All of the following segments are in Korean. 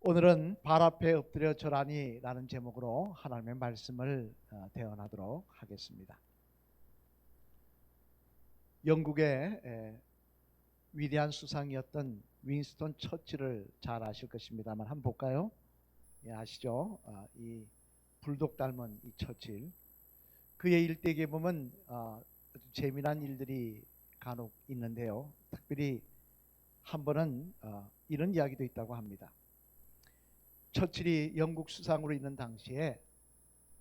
오늘은 발 앞에 엎드려 절하니 라는 제목으로 하나님의 말씀을 대언하도록 하겠습니다. 영국의 위대한 수상이었던 윈스턴 처칠을 잘 아실 것입니다만 한번 볼까요? 예, 아시죠? 이 불독 닮은 이 처칠, 그의 일대기에 보면 아주 재미난 일들이 간혹 있는데요. 특별히 한 번은 이런 이야기도 있다고 합니다. 처칠이 영국 수상으로 있는 당시에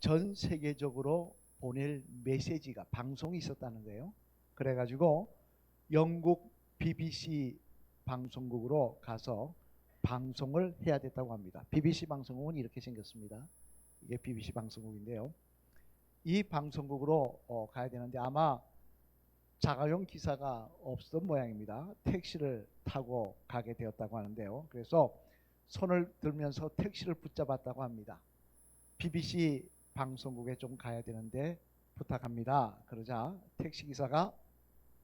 전 세계적으로 보낼 메시지가 방송이 있었다는 거예요. 그래가지고 영국 BBC 방송국으로 가서 방송을 해야 됐다고 합니다. BBC 방송국은 이렇게 생겼습니다. 이게 BBC 방송국인데요. 이 방송국으로 가야 되는데 아마 자가용 기사가 없었던 모양입니다. 택시를 타고 가게 되었다고 하는데요. 그래서 손을 들면서 택시를 붙잡았다고 합니다. BBC 방송국에 좀 가야 되는데 부탁합니다. 그러자 택시기사가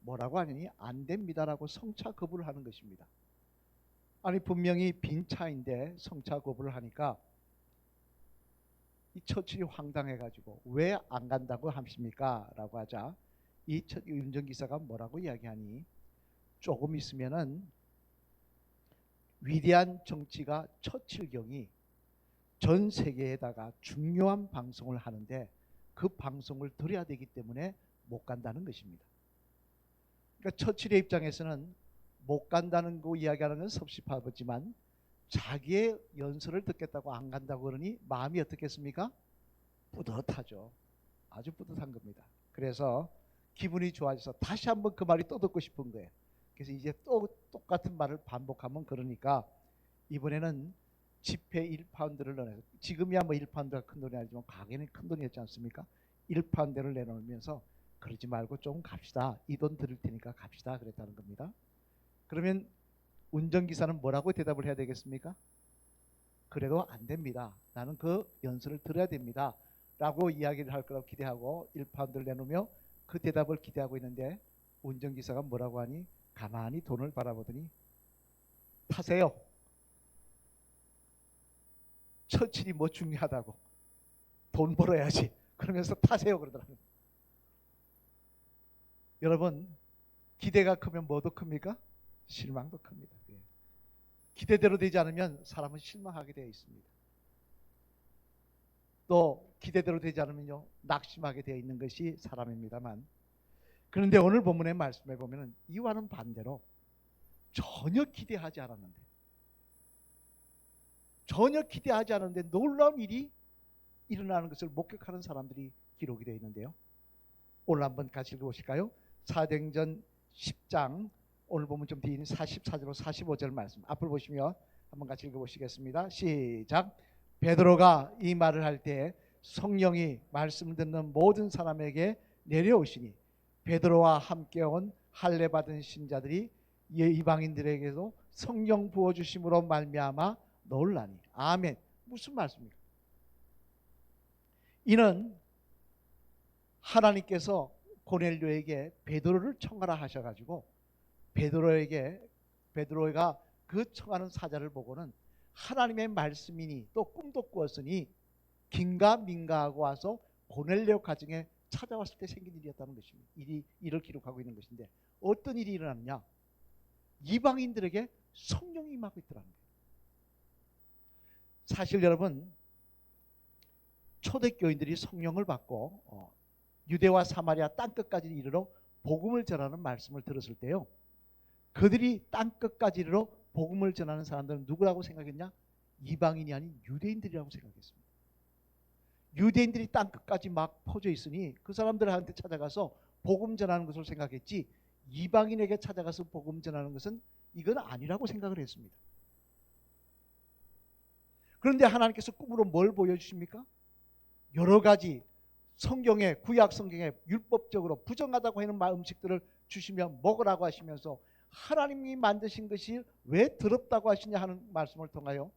뭐라고 하느니 안 됩니다라고 성차 거부를 하는 것입니다. 아니 분명히 빈 차인데 성차 거부를 하니까 이 처칠이 황당해가지고 왜 안 간다고 하십니까? 라고 하자 이 운전기사가 뭐라고 이야기하니 조금 있으면은 위대한 정치가 처칠경이 전 세계에다가 중요한 방송을 하는데 그 방송을 들어야 되기 때문에 못 간다는 것입니다. 그러니까 처칠의 입장에서는 못 간다는 거 이야기하는 건 섭섭하지만 자기의 연설을 듣겠다고 안 간다고 그러니 마음이 어떻겠습니까? 뿌듯하죠. 아주 뿌듯한 겁니다. 그래서 기분이 좋아져서 다시 한번 그 말이 또 듣고 싶은 거예요. 그래서 이제 또 똑같은 말을 반복하면 그러니까 이번에는 지폐 1파운드를 넣어서 지금이야 뭐 1파운드가 큰 돈이 아니지만 과거에는 큰 돈이었지 않습니까? 1파운드를 내놓으면서 그러지 말고 좀 갑시다. 이 돈 드릴 테니까 갑시다. 그랬다는 겁니다. 그러면 운전기사는 뭐라고 대답을 해야 되겠습니까? 그래도 안 됩니다. 나는 그 연설을 들어야 됩니다. 라고 이야기를 할 거라고 기대하고 1파운드를 내놓으며 그 대답을 기대하고 있는데 운전기사가 뭐라고 하니 가만히 돈을 바라보더니 타세요. 처칠이 뭐 중요하다고 돈 벌어야지 그러면서 타세요 그러더라고요. 여러분 기대가 크면 뭐도 큽니까? 실망도 큽니다. 기대대로 되지 않으면 사람은 실망하게 되어 있습니다. 또 기대대로 되지 않으면요 낙심하게 되어 있는 것이 사람입니다만, 그런데 오늘 본문의 말씀에 보면 이와는 반대로 전혀 기대하지 않았는데 놀라운 일이 일어나는 것을 목격하는 사람들이 기록이 되어 있는데요. 오늘 한번 같이 읽어보실까요? 사도행전 10장 오늘 보면 좀 뒤인 44절로 45절 말씀 앞을 보시면 한번 같이 읽어보시겠습니다. 시작. 베드로가 이 말을 할 때 성령이 말씀을 듣는 모든 사람에게 내려오시니 베드로와 함께 온 할례 받은 신자들이 이방인들에게도 성령 부어주심으로 말미암아 놀라니. 아멘. 무슨 말씀입니까? 이는 하나님께서 고넬료에게 베드로를 청하라 하셔가지고 베드로가 그 청하는 사자를 보고는 하나님의 말씀이니 또 꿈도 꾸었으니 긴가 민가하고 와서 고넬료 가정에 찾아왔을 때 생긴 일이었다는 것입니다. 이를 기록하고 있는 것인데 어떤 일이 일어났느냐? 이방인들에게 성령이 임하고 있더라는 거예요. 사실 여러분 초대교인들이 성령을 받고 유대와 사마리아 땅끝까지 이르러 복음을 전하는 말씀을 들었을 때요, 그들이 땅끝까지 이르러 복음을 전하는 사람들은 누구라고 생각했냐? 이방인이 아닌 유대인들이라고 생각했습니다. 유대인들이 땅끝까지 막 퍼져 있으니 그 사람들한테 찾아가서 복음 전하는 것을 생각했지 이방인에게 찾아가서 복음 전하는 것은 이건 아니라고 생각을 했습니다. 그런데 하나님께서 꿈으로 뭘 보여주십니까? 여러 가지 성경에, 구약 성경에 율법적으로 부정하다고 하는 음식들을 주시며 먹으라고 하시면서 하나님이 만드신 것이 왜 더럽다고 하시냐 하는 말씀을 통하여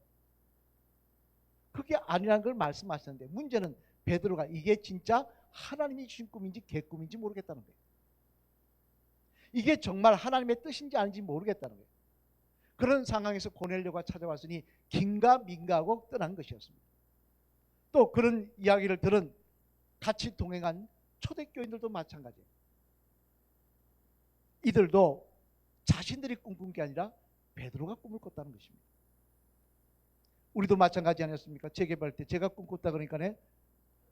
그게 아니라는 걸 말씀하셨는데, 문제는 베드로가 이게 진짜 하나님이 주신 꿈인지 개꿈인지 모르겠다는 거예요. 이게 정말 하나님의 뜻인지 아닌지 모르겠다는 거예요. 그런 상황에서 고넬료가 찾아왔으니 긴가민가하고 떠난 것이었습니다. 또 그런 이야기를 들은 같이 동행한 초대교인들도 마찬가지예요. 이들도 자신들이 꿈꾼 게 아니라 베드로가 꿈을 꿨다는 것입니다. 우리도 마찬가지 아니었습니까? 재개발 때 제가 꿈꿨다 그러니까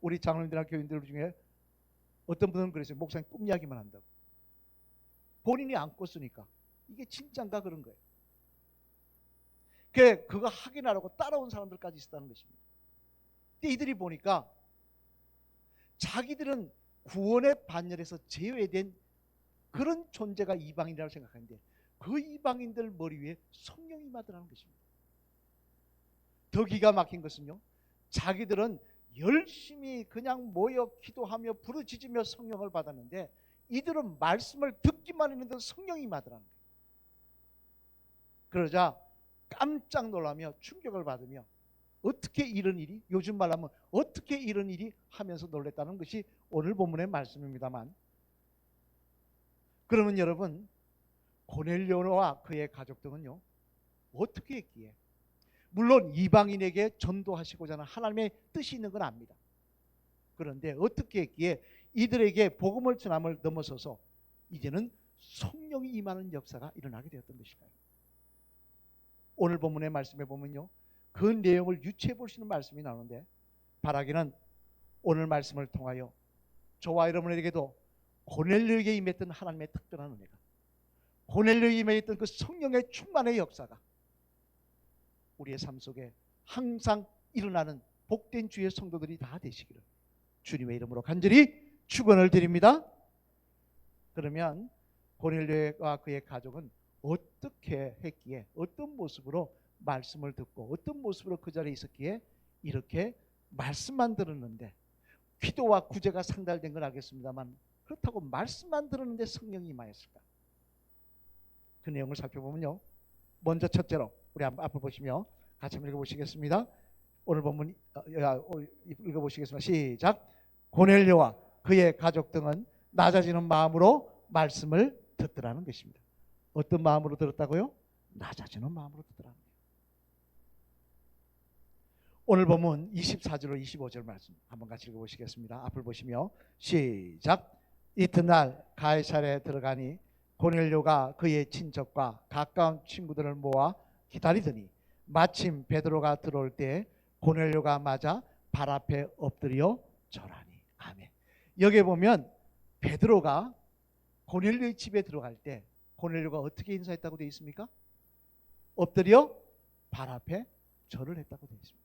우리 장로님들이나 교인들 중에 어떤 분은 그랬어요. 목사님 꿈 이야기만 한다고. 본인이 안 꿨으니까 이게 진짠가 그런 거예요. 그거 확인하라고 따라온 사람들까지 있었다는 것입니다. 근데 이들이 보니까 자기들은 구원의 반열에서 제외된 그런 존재가 이방인이라고 생각하는데 그 이방인들 머리 위에 성령이 임하더라는 것입니다. 더 기가 막힌 것은요, 자기들은 열심히 그냥 모여 기도하며 부르짖으며 성령을 받았는데 이들은 말씀을 듣기만 했는데 성령이 임하더라는 거예요. 그러자 깜짝 놀라며 충격을 받으며 어떻게 이런 일이, 요즘 말로 하면 어떻게 이런 일이 하면서 놀랬다는 것이 오늘 본문의 말씀입니다만, 그러면 여러분, 고넬료와 그의 가족 등은요 어떻게 했기에, 물론 이방인에게 전도하시고자 하는 하나님의 뜻이 있는 건 압니다. 그런데 어떻게 했기에 이들에게 복음을 전함을 넘어서서 이제는 성령이 임하는 역사가 일어나게 되었던 것일까요? 오늘 본문의 말씀에 보면요, 그 내용을 유추해 볼 수 있는 말씀이 나오는데, 바라기는 오늘 말씀을 통하여 저와 여러분에게도 고넬료에게 임했던 하나님의 특별한 은혜가, 고넬료에게 임했던 그 성령의 충만의 역사가 우리의 삶 속에 항상 일어나는 복된 주의 성도들이 다 되시기를 주님의 이름으로 간절히 축원을 드립니다. 그러면 고넬료와 그의 가족은 어떻게 했기에, 어떤 모습으로 말씀을 듣고 어떤 모습으로 그 자리에 있었기에 이렇게 말씀만 들었는데, 기도와 구제가 상달된 건 알겠습니다만 그렇다고 말씀만 들었는데 성령이 임하였을까? 그 내용을 살펴보면요, 먼저 첫째로 우리 앞을 보시며 같이 한번 읽어보시겠습니다. 오늘 본문 읽어보시겠습니다. 시작. 고넬료와 그의 가족 등은 낮아지는 마음으로 말씀을 듣더라는 것입니다. 어떤 마음으로 들었다고요? 낮아지는 마음으로 듣더라는 거예요. 오늘 본문 24절로 25절 말씀 한번 같이 읽어보시겠습니다. 앞을 보시며 시작. 이튿날 가이사랴에 들어가니 고넬료가 그의 친척과 가까운 친구들을 모아 기다리더니 마침 베드로가 들어올 때 고넬료가 맞아 발 앞에 엎드려 절하니. 아멘. 여기에 보면 베드로가 고넬료의 집에 들어갈 때 고넬료가 어떻게 인사했다고 되어 있습니까? 엎드려 발 앞에 절을 했다고 되어 있습니다.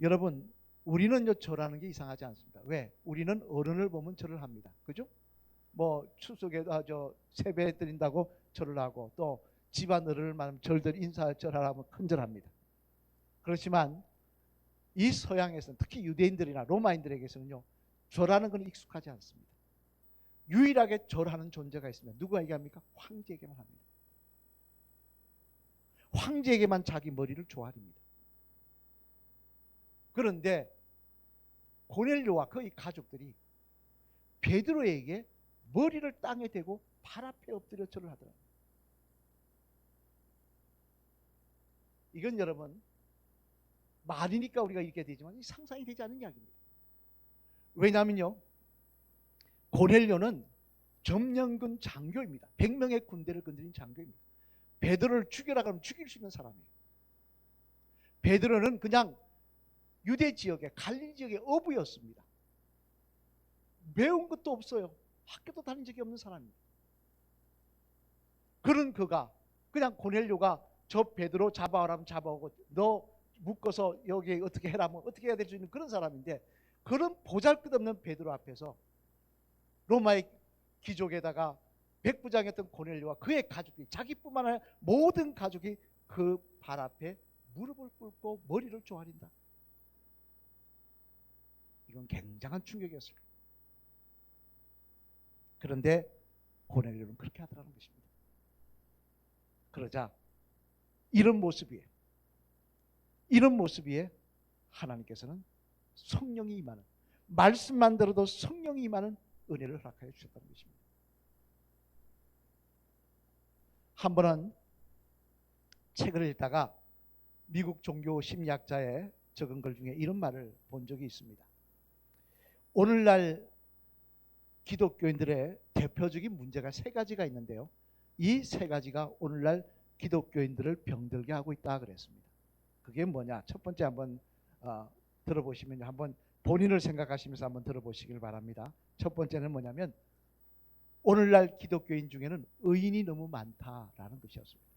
여러분, 우리는요 절하는 게 이상하지 않습니다. 왜? 우리는 어른을 보면 절을 합니다. 그죠? 뭐 추석에 세배 드린다고 절을 하고, 또 집안 어른을 만나면 절들 인사 절하라면 큰절합니다. 그렇지만 이 서양에서는, 특히 유대인들이나 로마인들에게서는요 절하는 건 익숙하지 않습니다. 유일하게 절하는 존재가 있습니다. 누가 얘기합니까? 황제에게만 합니다. 황제에게만 자기 머리를 조아립니다. 그런데 고넬료와 그의 가족들이 베드로에게 머리를 땅에 대고 발 앞에 엎드려 절을 하더라고요. 이건 여러분 말이니까 우리가 읽게 되지만 상상이 되지 않는 이야기입니다. 왜냐하면요, 고넬료는 점령군 장교입니다. 100명의 군대를 건드린 장교입니다. 베드로를 죽여라 그러면 죽일 수 있는 사람이에요. 베드로는 그냥 유대 지역의 갈릴리 지역의 어부였습니다. 배운 것도 없어요. 학교도 다닌 적이 없는 사람입니다. 그런 그가 그냥 고넬료가 저 베드로 잡아오라면 잡아오고 너 묶어서 여기 어떻게 해라면 어떻게 해야 될 수 있는 그런 사람인데, 그런 보잘것없는 베드로 앞에서 로마의 귀족에다가 백부장이었던 고넬료와 그의 가족이, 자기뿐만 아니라 모든 가족이 그 발 앞에 무릎을 꿇고 머리를 조아린다. 이건 굉장한 충격이었을 거예요. 그런데 고넬료는 그렇게 하더라는 것입니다. 그러자 이런 모습 위에 하나님께서는 성령이 임하는, 말씀만 들어도 성령이 임하는 은혜를 허락하여 주셨다는 것입니다. 한 번은 책을 읽다가 미국 종교 심리학자의 적은 글 중에 이런 말을 본 적이 있습니다. 오늘날 기독교인들의 대표적인 문제가 세 가지가 있는데요. 이 세 가지가 오늘날 기독교인들을 병들게 하고 있다 그랬습니다. 그게 뭐냐? 첫 번째 한번 들어보시면 한번 본인을 생각하시면서 한번 들어보시길 바랍니다. 첫 번째는 뭐냐면 오늘날 기독교인 중에는 의인이 너무 많다라는 것이었습니다.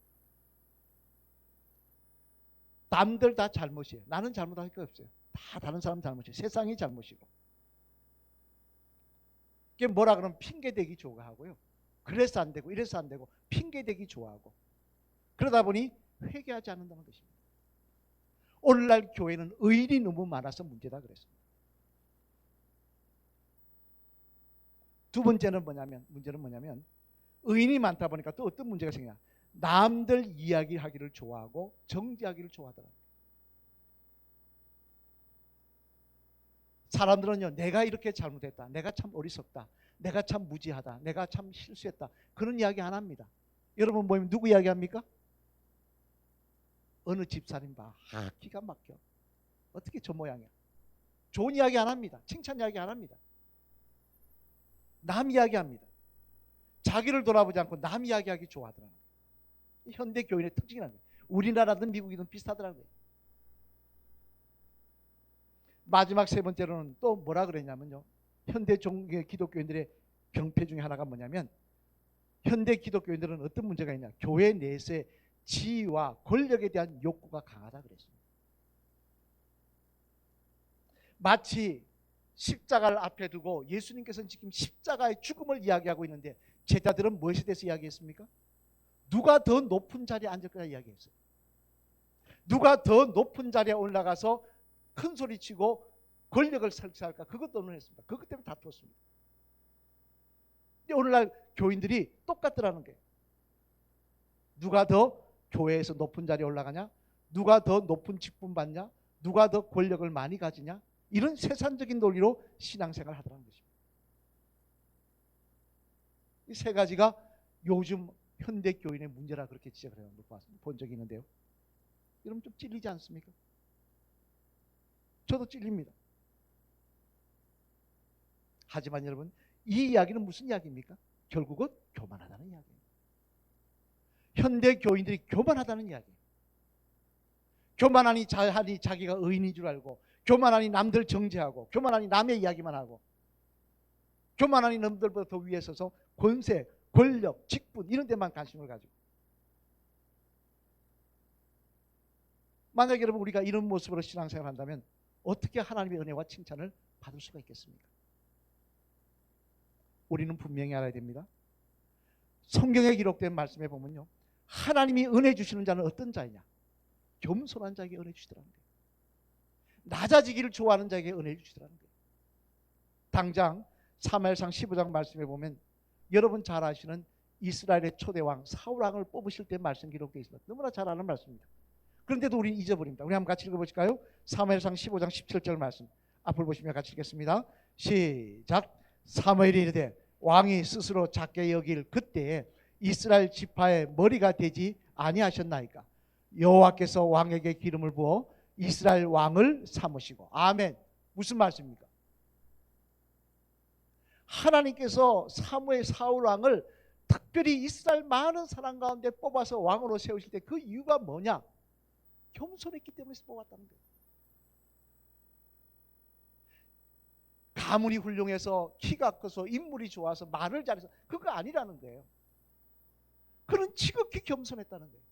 남들 다 잘못이에요. 나는 잘못할 게 없어요. 다 다른 사람 잘못이에요. 세상이 잘못이고. 이게 뭐라 그러면 핑계대기 좋아하고요. 그래서 안 되고 이래서 안 되고 핑계대기 좋아하고 그러다 보니 회개하지 않는다는 것입니다. 오늘날 교회는 의인이 너무 많아서 문제다 그랬습니다. 두 번째는 문제는 뭐냐면 의인이 많다 보니까 또 어떤 문제가 생기냐. 남들 이야기하기를 좋아하고 정죄하기를 좋아하더라고요. 사람들은요, 내가 이렇게 잘못했다, 내가 참 어리석다, 내가 참 무지하다, 내가 참 실수했다, 그런 이야기 안 합니다. 여러분 모이면 누구 이야기 합니까? 어느 집사님 봐, 기가 막혀, 어떻게 저 모양이야. 좋은 이야기 안 합니다. 칭찬 이야기 안 합니다. 남 이야기합니다. 자기를 돌아보지 않고 남 이야기하기 좋아하더라고요. 현대 교인의 특징이라는 거예요. 우리나라든 미국이든 비슷하더라고요. 마지막 세 번째로는 또 뭐라 그랬냐면요, 현대 종교 기독교인들의 병폐 중에 하나가 뭐냐면 현대 기독교인들은 어떤 문제가 있냐, 교회 내에서의 지위와 권력에 대한 욕구가 강하다 그랬습니다. 마치 십자가를 앞에 두고 예수님께서는 지금 십자가의 죽음을 이야기하고 있는데 제자들은 무엇에 대해서 이야기했습니까? 누가 더 높은 자리에 앉을 거라 이야기했어요. 누가 더 높은 자리에 올라가서 큰 소리치고 권력을 설치할까, 그것도 논했습니다. 그것 때문에 다투었습니다. 근데 오늘날 교인들이 똑같더라는 거예요. 누가 더 교회에서 높은 자리에 올라가냐, 누가 더 높은 직분 받냐, 누가 더 권력을 많이 가지냐, 이런 세상적인 논리로 신앙생활을 하더라는 것입니다. 이 세 가지가 요즘 현대 교인의 문제라 그렇게 지적을 본 적이 있는데요. 여러분 좀 찔리지 않습니까? 저도 찔립니다. 하지만 여러분, 이 이야기는 무슨 이야기입니까? 결국은 교만하다는 이야기예요. 현대 교인들이 교만하다는 이야기예요. 교만하니 자기가 의인인 줄 알고, 교만하니 남들 정죄하고, 교만하니 남의 이야기만 하고, 교만하니 남들보다 더 위에 서서 권세, 권력, 직분 이런 데만 관심을 가지고. 만약 여러분 우리가 이런 모습으로 신앙생활을 한다면 어떻게 하나님의 은혜와 칭찬을 받을 수가 있겠습니까? 우리는 분명히 알아야 됩니다. 성경에 기록된 말씀에 보면요, 하나님이 은혜 주시는 자는 어떤 자이냐? 겸손한 자에게 은혜 주시더라는 거예요. 낮아지기를 좋아하는 자에게 은혜를 주시더라는 거예요. 당장 사무엘상 15장 말씀에 보면 여러분 잘 아시는 이스라엘의 초대왕 사울왕을 뽑으실 때 말씀 기록되어 있습니다. 너무나 잘 아는 말씀입니다. 그런데도 우리는 잊어버립니다. 우리 한번 같이 읽어보실까요? 사무엘상 15장 17절 말씀 앞을 보시면 같이 읽겠습니다. 시작. 사무엘이 이르되 왕이 스스로 작게 여길 그때에 이스라엘 지파의 머리가 되지 아니하셨나이까. 여호와께서 왕에게 기름을 부어 이스라엘 왕을 삼으시고. 아멘. 무슨 말씀입니까? 하나님께서 사울 왕을 특별히 이스라엘 많은 사람 가운데 뽑아서 왕으로 세우실 때 그 이유가 뭐냐? 겸손했기 때문에 뽑았다는 거예요. 가문이 훌륭해서 키가 커서 인물이 좋아서 말을 잘해서 그거 아니라는 거예요. 그는 지극히 겸손했다는 거예요.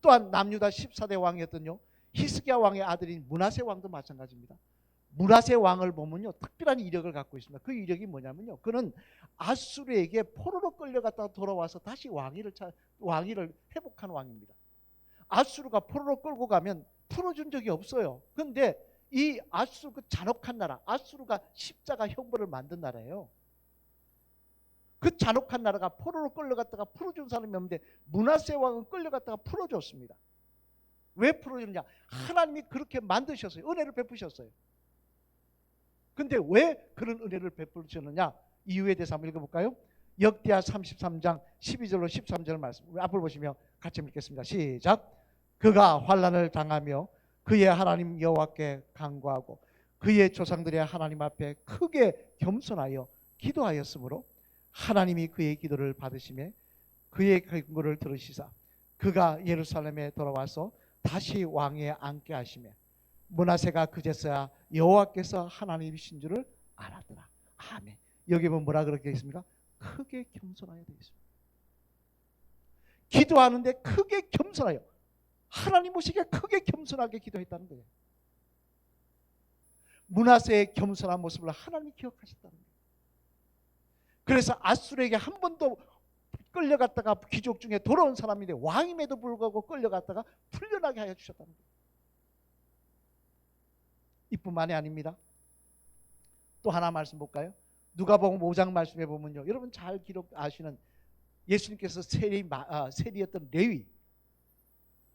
또한 남유다 14대 왕이었던요 히스기야 왕의 아들인 므낫세 왕도 마찬가지입니다. 므낫세 왕을 보면요 특별한 이력을 갖고 있습니다. 그 이력이 뭐냐면요, 그는 아수르에게 포로로 끌려갔다가 돌아와서 다시 왕위를 회복한 왕입니다. 아수르가 포로로 끌고 가면 풀어준 적이 없어요. 그런데 이 아수르 그 잔혹한 나라, 아수르가 십자가 형벌을 만든 나라예요. 그 잔혹한 나라가 포로로 끌려갔다가 풀어준 사람이 없는데 므낫세 왕은 끌려갔다가 풀어줬습니다. 왜 풀어줬냐? 하나님이 그렇게 만드셨어요. 은혜를 베푸셨어요. 근데 왜 그런 은혜를 베푸셨느냐? 이유에 대해서 한번 읽어볼까요? 역대하 33장 12절로 13절 말씀. 우리 앞을 보시며 같이 읽겠습니다. 시작. 그가 환난을 당하며 그의 하나님 여호와께 간구하고 그의 조상들의 하나님 앞에 크게 겸손하여 기도하였으므로 하나님이 그의 기도를 받으시며 그의 간구를 들으시사 그가 예루살렘에 돌아와서 다시 왕위에 앉게 하시며 므낫세가 그제서야 여호와께서 하나님이신 줄을 알았더라. 아멘. 여기 보면 뭐라 그렇게 있습니까? 크게 겸손하여 되어 있습니다. 기도하는데 크게 겸손하여, 하나님 보시기에 크게 겸손하게 기도했다는 거예요. 므낫세의 겸손한 모습을 하나님이 기억하셨다는 거예요. 그래서 아수르에게 한 번도 끌려갔다가 귀족 중에 돌아온 사람인데 왕임에도 불구하고 끌려갔다가 풀려나게 하여 주셨다는 거예요. 이뿐만이 아닙니다. 또 하나 말씀 볼까요? 누가복음 5장 말씀에 보면요, 여러분 잘 기록 아시는 예수님께서 세리였던 레위,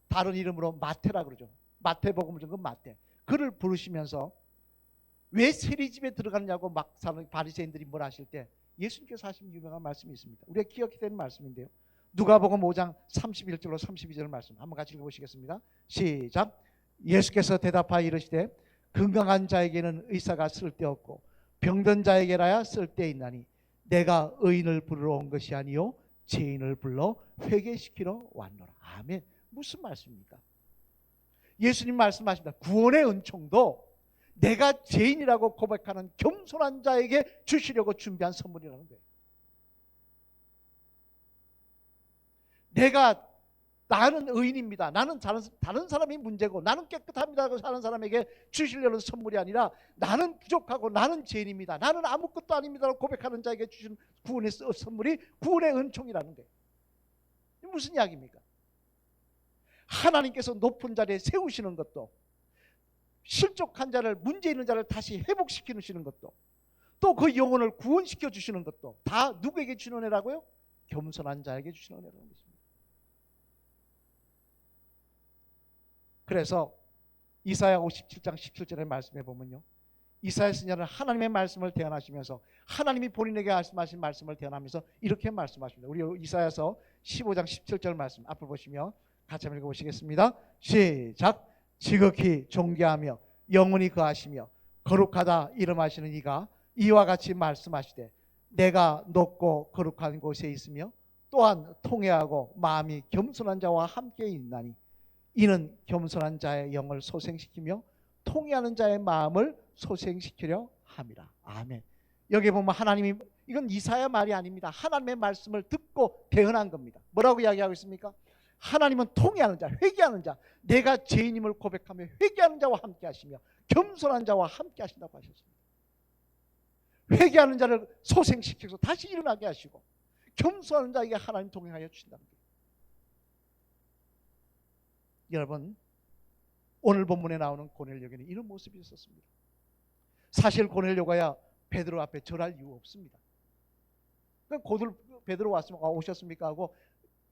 다른 이름으로 마태라 그러죠. 마태복음을 적은 마태, 그를 부르시면서 왜 세리집에 들어갔냐고 막 사는 바리새인들이 뭘 하실 때 예수님께서 하신 유명한 말씀이 있습니다. 우리가 기억이 되는 말씀인데요, 누가복음 5장 31절로 32절 말씀 한번 같이 읽어보시겠습니다. 시작. 예수께서 대답하여 이르시되 건강한 자에게는 의사가 쓸데없고 병든 자에게라야 쓸데있나니 내가 의인을 부르러 온 것이 아니요 죄인을 불러 회개시키러 왔노라. 아멘. 무슨 말씀입니까? 예수님 말씀하십니다. 구원의 은총도 내가 죄인이라고 고백하는 겸손한 자에게 주시려고 준비한 선물이라는 거예요. 나는 의인입니다, 나는 다른 사람이 문제고 나는 깨끗합니다 하고 사는 사람에게 주시려는 선물이 아니라 나는 부족하고 나는 죄인입니다, 나는 아무것도 아닙니다라고 고백하는 자에게 주신 구원의 선물이 구원의 은총이라는 거예요. 무슨 이야기입니까? 하나님께서 높은 자리에 세우시는 것도, 실족한 자를, 문제 있는 자를 다시 회복시키시는 것도, 또 그 영혼을 구원시켜 주시는 것도 다 누구에게 주는 은혜라고요? 겸손한 자에게 주시는 은혜라는 것입니다. 그래서 이사야 57장 17절의 말씀에 보면요, 이사야 선지자는 하나님의 말씀을 대언하시면서 하나님이 본인에게 말씀하신 말씀을 대언하면서 이렇게 말씀하십니다. 우리 이사야서 15장 17절 말씀 앞을 보시며 같이 한번 읽어보시겠습니다. 시작. 지극히 존귀하며 영원히 거하시며 거룩하다 이름하시는 이가 이와 같이 말씀하시되 내가 높고 거룩한 곳에 있으며 또한 통회하고 마음이 겸손한 자와 함께 있나니 이는 겸손한 자의 영을 소생시키며 통회하는 자의 마음을 소생시키려 함이라. 아멘. 여기 보면 하나님이, 이건 이사야 말이 아닙니다. 하나님의 말씀을 듣고 대언한 겁니다. 뭐라고 이야기하고 있습니까? 하나님은 통회하는 자, 회개하는 자, 내가 죄인임을 고백하며 회개하는 자와 함께 하시며 겸손한 자와 함께 하신다고 하셨습니다. 회개하는 자를 소생시켜서 다시 일어나게 하시고 겸손한 자에게 하나님 동행하여 주신다는 거예요. 여러분, 오늘 본문에 나오는 고넬료에게는 이런 모습이 있었습니다. 사실 고넬료가야 베드로 앞에 절할 이유 없습니다. 그러니까 베드로 왔으면 오셨습니까 하고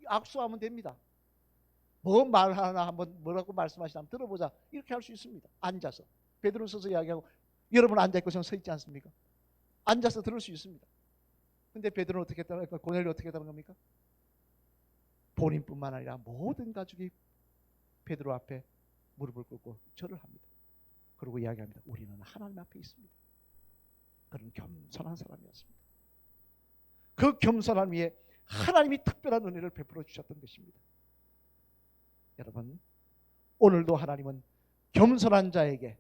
악수하면 됩니다. 뭐 말하나 한번 뭐라고 말씀하시나 한번 들어보자 이렇게 할 수 있습니다. 앉아서 베드로 서서 이야기하고, 여러분 앉아있고 저는 서 있지 않습니까? 앉아서 들을 수 있습니다. 근데 베드로는 어떻게 했다는 겁니까? 고넬료 어떻게 했다는 겁니까? 본인뿐만 아니라 모든 가족이 베드로 앞에 무릎을 꿇고 절을 합니다. 그리고 이야기합니다. 우리는 하나님 앞에 있습니다. 그런 겸손한 사람이었습니다. 그 겸손함 위에 하나님이 특별한 은혜를 베풀어 주셨던 것입니다. 여러분, 오늘도 하나님은 겸손한 자에게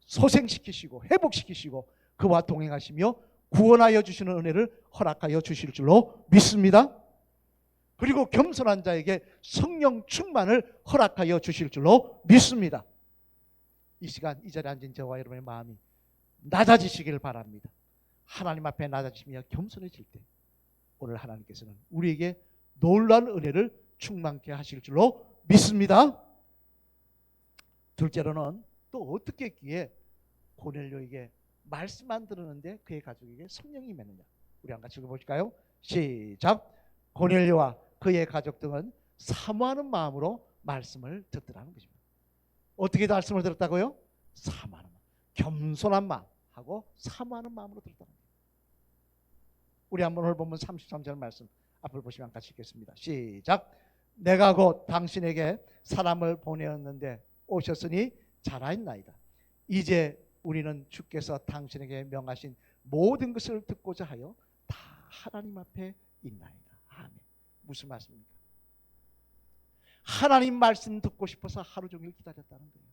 소생시키시고 회복시키시고 그와 동행하시며 구원하여 주시는 은혜를 허락하여 주실 줄로 믿습니다. 그리고 겸손한 자에게 성령 충만을 허락하여 주실 줄로 믿습니다. 이 시간 이 자리에 앉은 저와 여러분의 마음이 낮아지시기를 바랍니다. 하나님 앞에 낮아지며 겸손해질 때 오늘 하나님께서는 우리에게 놀라운 은혜를 충만케 하실 줄로 믿습니다. 둘째로는 또 어떻게 했기에 고넬료에게 말씀만 들었는데 그의 가족에게 성령이 임했느냐. 우리 한 같이 읽어볼까요? 시작. 고넬료와 그의 가족 등은 사모하는 마음으로 말씀을 듣더라는 것입니다. 어떻게 말씀을 들었다고요? 사모하는 마음, 겸손한 마음하고 사모하는 마음으로 들었다는 거예요. 우리 한번 오늘 본문 33절 말씀 앞을 보시면 같이 읽겠습니다. 시작. 내가 곧 당신에게 사람을 보내었는데 오셨으니 잘하였나이다. 이제 우리는 주께서 당신에게 명하신 모든 것을 듣고자 하여 다 하나님 앞에 있나이다. 아멘. 무슨 말씀입니까? 하나님 말씀 듣고 싶어서 하루 종일 기다렸다는 거예요.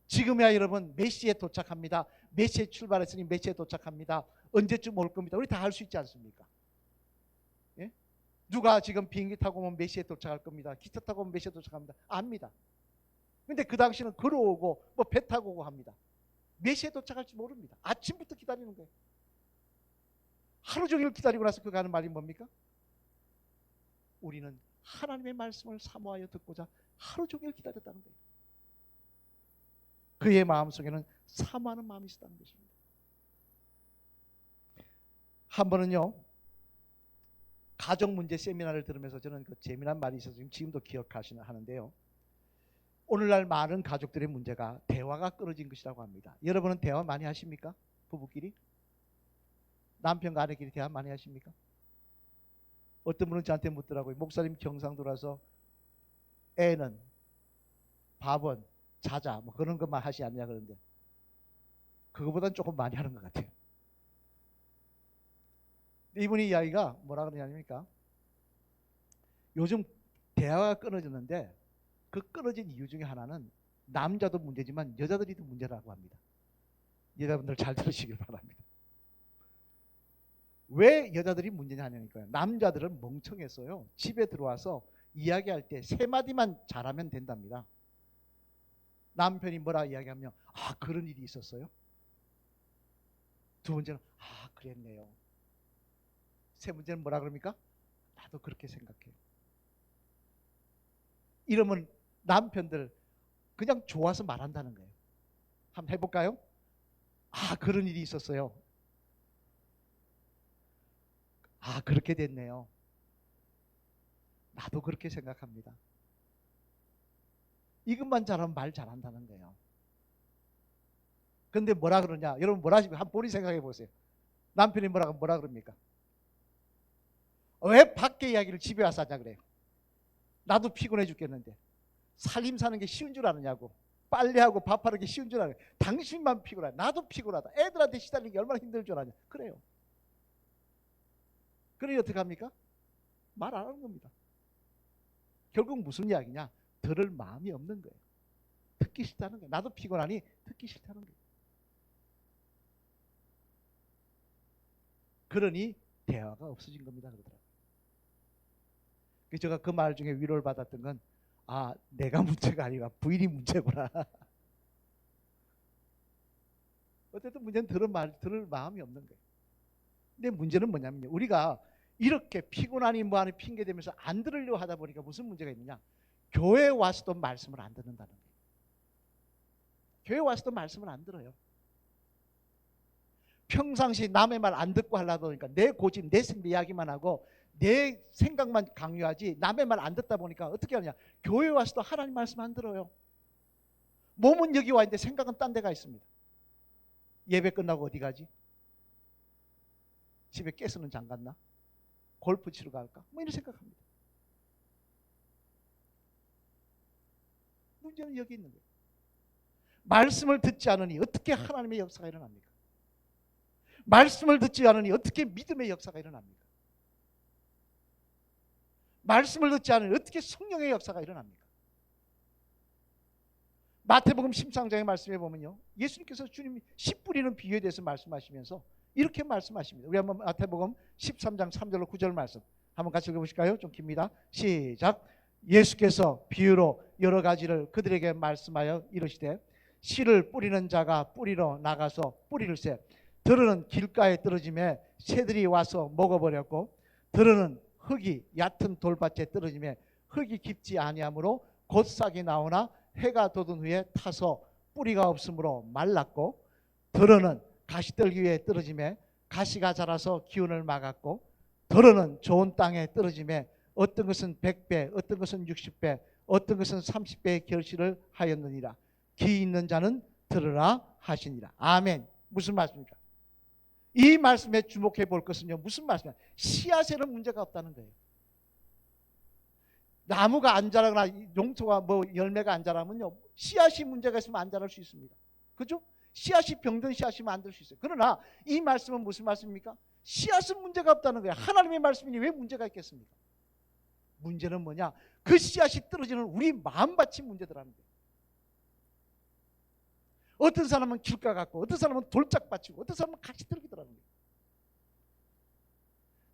지금이야 여러분 몇 시에 도착합니다. 몇 시에 출발했으니 몇 시에 도착합니다. 언제쯤 올 겁니다. 우리 다 알 수 있지 않습니까? 예? 누가 지금 비행기 타고 오면 몇 시에 도착할 겁니다. 기차 타고 오면 몇 시에 도착합니다. 압니다. 근데 그 당시는 걸어오고 뭐 배 타고 오고 합니다. 몇 시에 도착할지 모릅니다. 아침부터 기다리는 거예요. 하루 종일 기다리고 나서 그가 하는 말이 뭡니까? 우리는 하나님의 말씀을 사모하여 듣고자 하루 종일 기다렸다는 거예요. 그의 마음속에는 사모하는 마음이 있었다는 것입니다. 한 번은요 가정문제 세미나를 들으면서 저는 그 재미난 말이 있어서 지금도 기억하시는데요. 오늘날 많은 가족들의 문제가 대화가 끊어진 것이라고 합니다. 여러분은 대화 많이 하십니까? 부부끼리? 남편과 아내끼리 대화 많이 하십니까? 어떤 분은 저한테 묻더라고요. 목사님 경상도라서 애는 밥은 자자 뭐 그런 것만 하지 않냐 그러는데 그거보다는 조금 많이 하는 것 같아요. 이분이 이야기가 뭐라 그러냐니까 요즘 대화가 끊어졌는데 그 끊어진 이유 중에 하나는 남자도 문제지만 여자들이 더 문제라고 합니다. 여자분들 잘 들으시길 바랍니다. 왜 여자들이 문제냐 하니까요. 남자들은 멍청했어요. 집에 들어와서 이야기할 때 세 마디만 잘하면 된답니다. 남편이 뭐라 이야기하면 아 그런 일이 있었어요. 두 번째는 아 그랬네요. 세 번째는 뭐라 그럽니까? 나도 그렇게 생각해요. 이러면 남편들 그냥 좋아서 말한다는 거예요. 한번 해볼까요? 아 그런 일이 있었어요. 아 그렇게 됐네요. 나도 그렇게 생각합니다. 이것만 잘하면 말 잘한다는 거예요. 근데 뭐라 그러냐? 여러분 뭐라 하시면 한번 본인 생각해 보세요. 남편이 뭐라 그럽니까? 왜 밖에 이야기를 집에 와서 하냐 그래요. 나도 피곤해 죽겠는데 살림 사는 게 쉬운 줄 아느냐고. 빨래하고 밥하는 게 쉬운 줄 아냐. 당신만 피곤하다. 나도 피곤하다. 애들한테 시달리는 게 얼마나 힘들 줄 아냐. 그래요. 그러니 어떻게 합니까? 말 안 하는 겁니다. 결국 무슨 이야기냐? 들을 마음이 없는 거예요. 듣기 싫다는 거예요. 나도 피곤하니 듣기 싫다는 거예요. 그러니 대화가 없어진 겁니다. 그러더라고요. 제가 그 말 중에 위로를 받았던 건 아 내가 문제가 아니라 부인이 문제구나. 어쨌든 문제는 들을 마음이 없는 거예요. 근데 문제는 뭐냐면요. 우리가 이렇게 피곤하니 뭐하니 핑계대면서 안 들으려고 하다 보니까 무슨 문제가 있느냐. 교회에 와서도 말씀을 안 듣는다는 거예요. 교회에 와서도 말씀을 안 들어요. 평상시 남의 말 안 듣고 하려다 보니까 내 고집, 내 이야기만 하고 내 생각만 강요하지 남의 말 안 듣다 보니까 어떻게 하느냐. 교회 와서도 하나님 말씀 안 들어요. 몸은 여기 와 있는데 생각은 딴 데가 있습니다. 예배 끝나고 어디 가지? 집에 깨서는 잠갔나? 골프 치러 갈까? 뭐 이런 생각합니다. 문제는 여기 있는 거예요. 말씀을 듣지 않으니 어떻게 하나님의 역사가 일어납니까? 말씀을 듣지 않으니 어떻게 믿음의 역사가 일어납니까? 말씀을 듣지 않으니 어떻게 성령의 역사가 일어납니까? 마태복음 13장의 말씀에 보면요. 예수님께서 주님 씨 뿌리는 비유에 대해서 말씀하시면서 이렇게 말씀하십니다. 우리 한번 마태복음 13장 3절로 9절 말씀 한번 같이 읽어보실까요? 좀 깁니다. 시작. 예수께서 비유로 여러 가지를 그들에게 말씀하여 이르시되 씨를 뿌리는 자가 뿌리러 나가서 뿌리를 새 들으는 길가에 떨어짐에 새들이 와서 먹어버렸고 들으는 흙이 얕은 돌밭에 떨어짐에 흙이 깊지 아니하므로 곧 싹이 나오나 해가 돋은 후에 타서 뿌리가 없으므로 말랐고 들으는 가시떨기 위에 떨어짐에 가시가 자라서 기운을 막았고 들으는 좋은 땅에 떨어짐에 어떤 것은 100배 어떤 것은 60배 어떤 것은 30배의 결실을 하였느니라. 귀 있는 자는 들으라 하시니라. 아멘. 무슨 말씀입니까? 이 말씀에 주목해 볼 것은요, 무슨 말씀이야? 씨앗에는 문제가 없다는 거예요. 나무가 안 자라거나 용토가 뭐 열매가 안 자라면요, 씨앗이 문제가 있으면 안 자랄 수 있습니다. 그죠? 씨앗이 병든 씨앗이면 안 될 수 있어요. 그러나 이 말씀은 무슨 말씀입니까? 씨앗은 문제가 없다는 거예요. 하나님의 말씀이니 왜 문제가 있겠습니까? 문제는 뭐냐? 그 씨앗이 떨어지는 우리 마음밭이 문제더라는 거예요. 어떤 사람은 길가 같고, 어떤 사람은 돌짝밭이고, 어떤 사람은 가시떨기더라는 거예요.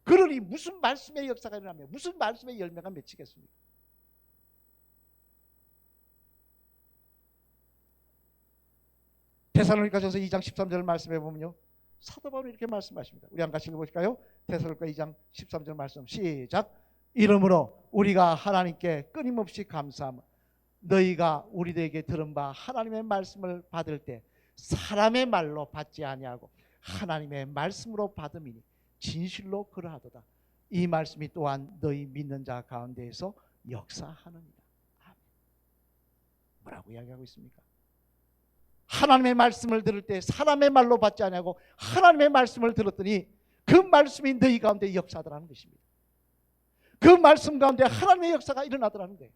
그러니 무슨 말씀의 역사가 일어나며 무슨 말씀의 열매가 맺히겠습니까? 데살로니가전서 2장 13절 말씀해 보면요, 사도 바울이 이렇게 말씀하십니다. 우리 한 같이 읽어보실까요? 데살로니가 2장 13절 말씀 시작. 이러므로 우리가 하나님께 끊임없이 감사하며 너희가 우리들에게 들은 바 하나님의 말씀을 받을 때 사람의 말로 받지 아니하고 하나님의 말씀으로 받음이니 진실로 그러하도다. 이 말씀이 또한 너희 믿는 자 가운데에서 역사하느니라. 아멘. 뭐라고 이야기하고 있습니까? 하나님의 말씀을 들을 때 사람의 말로 받지 아니하고 하나님의 말씀을 들었더니 그 말씀이 너희 가운데 역사하더라는 것입니다. 그 말씀 가운데 하나님의 역사가 일어나더라는 거예요.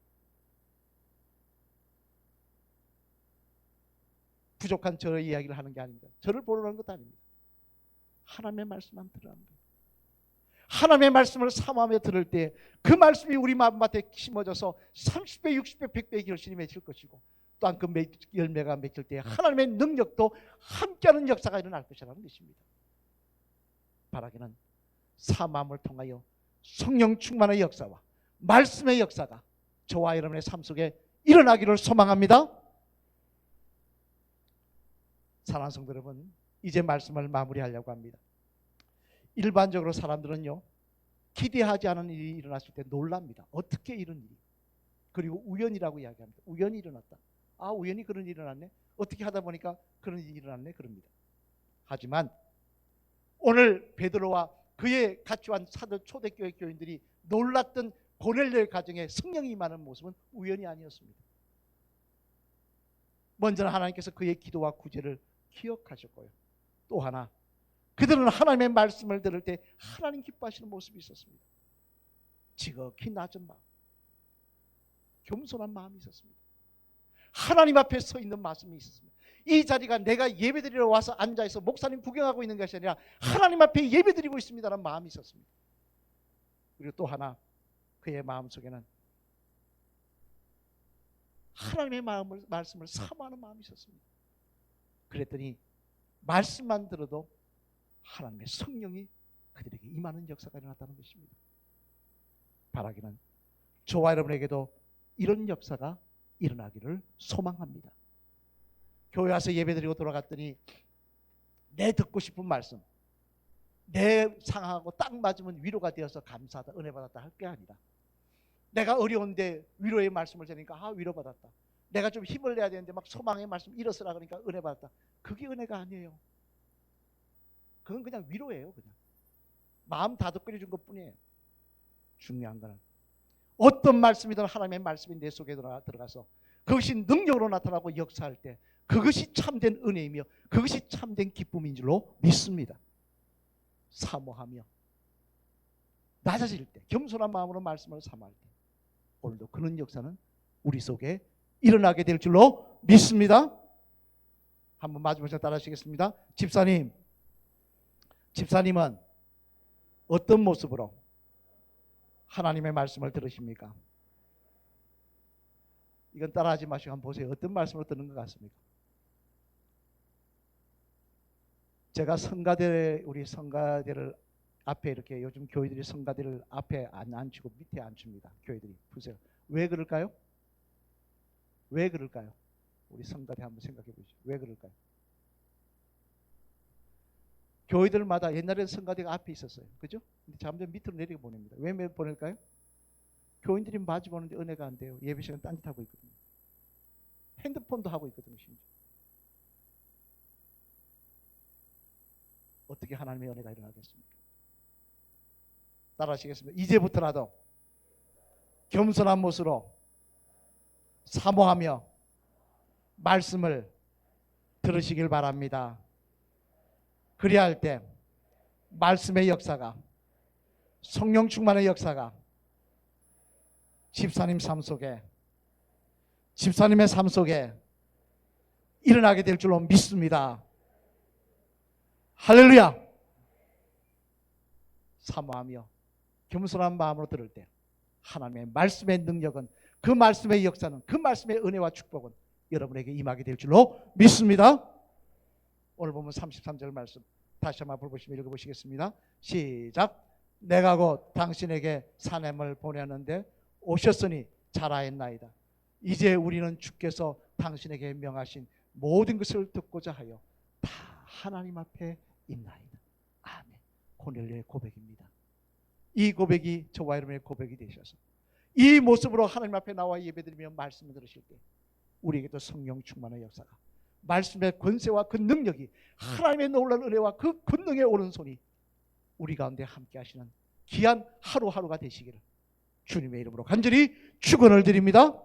부족한 저의 이야기를 하는 게 아닙니다. 저를 보러는 것도 아닙니다. 하나님의 말씀만 들으라는 거예요. 하나님의 말씀을 사모하며 들을 때 그 말씀이 우리 마음밭에 심어져서 30배, 60배, 100배의 결실이 맺힐 것이고, 또한 그 열매가 맺힐 때 하나님의 능력도 함께하는 역사가 일어날 것이라는 것입니다. 바라기는 사모함을 통하여 성령 충만의 역사와 말씀의 역사가 저와 여러분의 삶 속에 일어나기를 소망합니다. 사랑하는 성도 여러분, 이제 말씀을 마무리하려고 합니다. 일반적으로 사람들은요, 기대하지 않은 일이 일어났을 때 놀랍니다. 어떻게 이런 일이? 그리고 우연이라고 이야기합니다. 우연히 일어났다. 아, 우연히 그런 일이 일어났네. 어떻게 하다 보니까 그런 일이 일어났네. 그럽니다. 하지만 오늘 베드로와 그의 같이 온 사도 초대교회 교인들이 놀랐던 고넬료의 가정에 성령이 임하는 모습은 우연이 아니었습니다. 먼저는 하나님께서 그의 기도와 구제를 기억하셨고요. 또 하나, 그들은 하나님의 말씀을 들을 때 하나님 기뻐하시는 모습이 있었습니다. 지극히 낮은 마음, 겸손한 마음이 있었습니다. 하나님 앞에 서 있는 말씀이 있었습니다. 이 자리가 내가 예배드리러 와서 앉아있어 목사님 구경하고 있는 것이 아니라 하나님 앞에 예배드리고 있습니다라는 마음이 있었습니다. 그리고 또 하나, 그의 마음속에는 하나님의 말씀을 사모하는 마음이 있었습니다. 그랬더니 말씀만 들어도 하나님의 성령이 그들에게 임하는 역사가 일어났다는 것입니다. 바라기는 저와 여러분에게도 이런 역사가 일어나기를 소망합니다. 교회 와서 예배드리고 돌아갔더니 내 듣고 싶은 말씀, 내 상황하고 딱 맞으면 위로가 되어서 감사하다, 은혜 받았다 할 게 아니라, 내가 어려운데 위로의 말씀을 들으니까 아, 위로받았다. 내가 좀 힘을 내야 되는데 막 소망의 말씀 일어서라 그러니까 은혜 받았다. 그게 은혜가 아니에요. 그건 그냥 위로예요. 그냥 마음 다독거려 준 것뿐이에요. 중요한 거는 어떤 말씀이든 하나님의 말씀이 내 속에 들어가서 그것이 능력으로 나타나고 역사할 때 그것이 참된 은혜이며 그것이 참된 기쁨인 줄로 믿습니다. 사모하며 낮아질 때 겸손한 마음으로 말씀을 사모할 때 오늘도 그런 역사는 우리 속에 일어나게 될 줄로 믿습니다. 한번 마지막으로 따라 하시겠습니다. 집사님은 어떤 모습으로 하나님의 말씀을 들으십니까? 이건 따라하지 마시고 한번 보세요. 어떤 말씀으로 듣는 것 같습니까? 제가 우리 성가대를 앞에 이렇게 요즘 교회들이 성가대를 앞에 안 앉히고 밑에 앉힙니다. 교회들이. 보세요. 왜 그럴까요? 왜 그럴까요? 우리 성가대 한번 생각해 보시죠. 왜 그럴까요? 교회들마다 옛날에는 성가대가 앞에 있었어요. 그죠? 근데 점점 밑으로 내리게 보냅니다. 왜 보낼까요? 교인들이 마주 보는데 은혜가 안 돼요. 예배 시간 딴짓하고 있거든요. 핸드폰도 하고 있거든요. 심지어. 어떻게 하나님의 은혜가 일어나겠습니까? 따라하시겠습니다. 이제부터라도 겸손한 모습으로 사모하며 말씀을 들으시길 바랍니다. 그리할 때 말씀의 역사가, 성령 충만의 역사가 집사님의 삶 속에 일어나게 될 줄로 믿습니다. 할렐루야. 사모하며 겸손한 마음으로 들을 때 하나님의 말씀의 능력은, 그 말씀의 역사는, 그 말씀의 은혜와 축복은 여러분에게 임하게 될 줄로 믿습니다. 오늘 보면 33절 말씀 다시 한번 불보시며 읽어보시겠습니다. 시작. 내가 곧 당신에게 사냄을 보내는데 오셨으니 잘하였나이다. 이제 우리는 주께서 당신에게 명하신 모든 것을 듣고자 하여 다 하나님 앞에 있나이다. 아멘. 고넬료의 고백입니다. 이 고백이 저와 여러분의 고백이 되셔서 이 모습으로 하나님 앞에 나와 예배드리며 말씀을 들으실 때 우리에게도 성령 충만의 역사가, 말씀의 권세와 그 능력이, 하나님의 놀라운 은혜와 그 권능의 오른손이 우리 가운데 함께 하시는 귀한 하루하루가 되시기를 주님의 이름으로 간절히 축원을 드립니다.